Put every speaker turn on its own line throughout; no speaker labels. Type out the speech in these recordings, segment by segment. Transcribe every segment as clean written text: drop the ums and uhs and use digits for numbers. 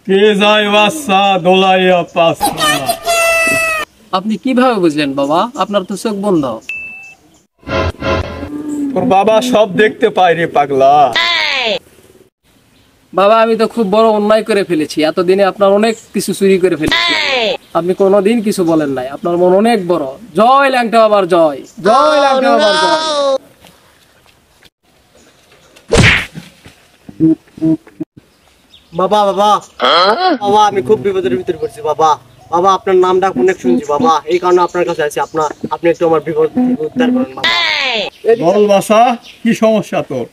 কে যায় বাচ্চা দোলাইয়া পাচ্ছা।
আপনি কিভাবে বুঝলেন বাবা? আপনার তো চোখ বন্ধ।
তোর বাবা সব দেখতে পায় রে পাগলা।
বাবা আমি তো খুব বড় অন্যায় করে ফেলেছি, এতদিনে আপনার অনেক কিছু চুরি করে ফেলেছি, আপনি কোনোদিন কিছু বলেন নাই। আপনার মন অনেক বড়। জয় ল্যাংটা বাবার জয়, জয় ল্যাংটা বাবার জয়।
বাবা বাবা বাবা আমি খুব বিপদের ভিতরে পড়ছি বাবা। বাবা আপনার নামটা অনেক শুনছি বাবা, এই কারণে আপনার কাছে আছি। আপনি একটু আমার বিপদ থেকে উদ্ধার করেন বাবা।
বল বাসা, কি সমস্যা তোর?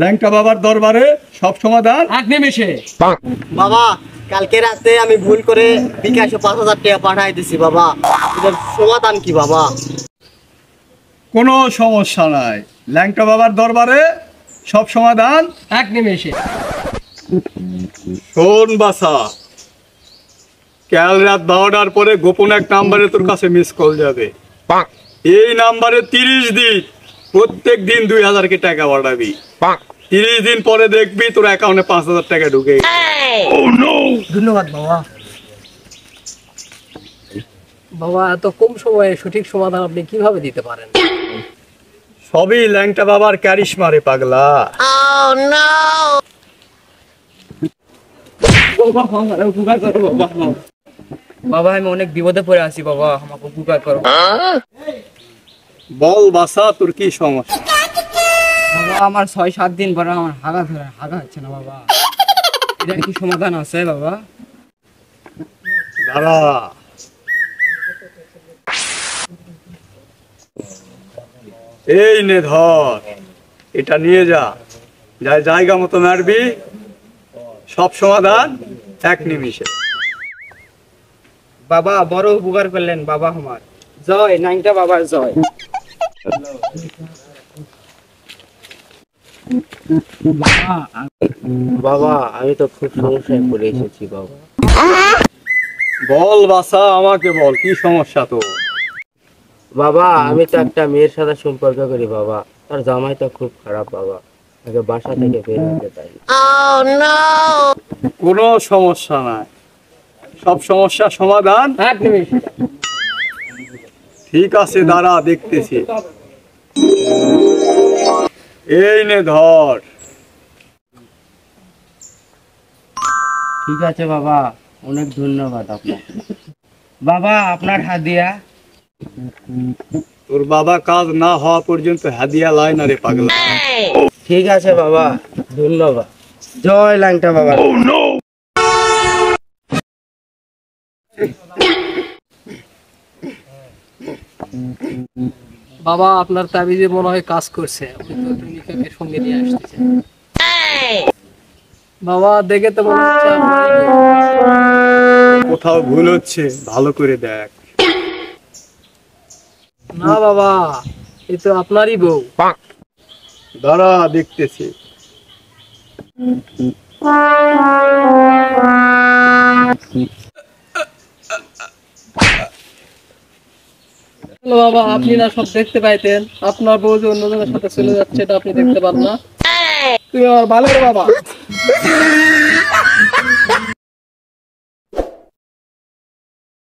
ল্যাংটা বাবার দরবারে সব সমাধান
এক নিমেষে।
বাবা কালকে রাতে আমি ভুল করে বিকাশে 5,000 টাকা পাঠাই দিছি বাবা, এটার সমাধান কি বাবা?
কোনো সমস্যা নাই, ল্যাংটা বাবার দরবারে সব সমাধান
এক নিমেষে।
শোন বাসা, কাল রাত 12টার পরে গোপন এক নাম্বারে তোর কাছে মিস কল যাবে। এই নাম্বারে 30 দিন প্রত্যেক দিন 2,000 টাকা পাঠাবি। 30 দিন পরে দেখবি তোর অ্যাকাউন্টে 5,000 টাকা ঢুকে।
ধন্যবাদ বাবা।
বাবা এত কম সময়ে সঠিক সমাধান আপনি কিভাবে দিতে পারেন?
সবই ল্যাংটা বাবার ক্যারিশমা রে পাগলা।
বাবা আমি অনেক বিপদে পড়ে আছি বাবা, আমাকে উপকার করো।
বল বাসা, তোর কি সমস্যা?
বাবা আমার 6-7 দিন পরে আমার হাগা হচ্ছে না বাবা, এটা কি সমাধান আছে বাবা?
দাঁড়া, এই নে ধর, এটা নিয়ে যা, যাই জায়গা মতো মারবি, সব সমাধান এক নিমিষে।
বাবা বড় উপকার করলেন বাবা আমার। জয় নাইনটা বাবার জয়।
বাবা আমি তো খুব সমস্যায় পড়ে এসেছি বাবা।
বল বাসা, আমাকে বল কি সমস্যা তো?
বাবা আমি তো একটা মেয়ের সাথে সম্পর্ক করি বাবা, তার জামাই তো খুব খারাপ বাবা, তাকে বাসা থেকে বের হতে চাই।
কোনো সমস্যা নাই, সব সমস্যার সমাধান
এক নিমেষে।
ঠিক আছে, দাঁড়া দেখতেছি। এই নে ধর।
ঠিক আছে বাবা, অনেক ধন্যবাদ আপনাকে। বাবা আপনার হাদিয়া।
তোর বাবা কাজ না হওয়া পর্যন্ত হাদিয়া লাই না রে পাগলা।
ঠিক আছে বাবা, ধন্যবাদ। জয় ল্যাংটা বাবা।
বাবা আপনার তাবিজে মনে হয় কাজ করছে, ওই তো প্রেমিকাকে সঙ্গে নিয়ে আসতেছে। বাবা দেখে তো মনে হচ্ছে
কোথাও ভুল হচ্ছে, ভালো করে দেখ।
না বাবা, এ তো আপনারই বউ।
দাঁড়া দেখতেছি।
বাবা আপনি না সব দেখতে পাইতেন, আপনার বউ যে অন্যজনের সাথে চলে যাচ্ছে এটা আপনি দেখতে পান না? তুমি আমার ভালো বাবা।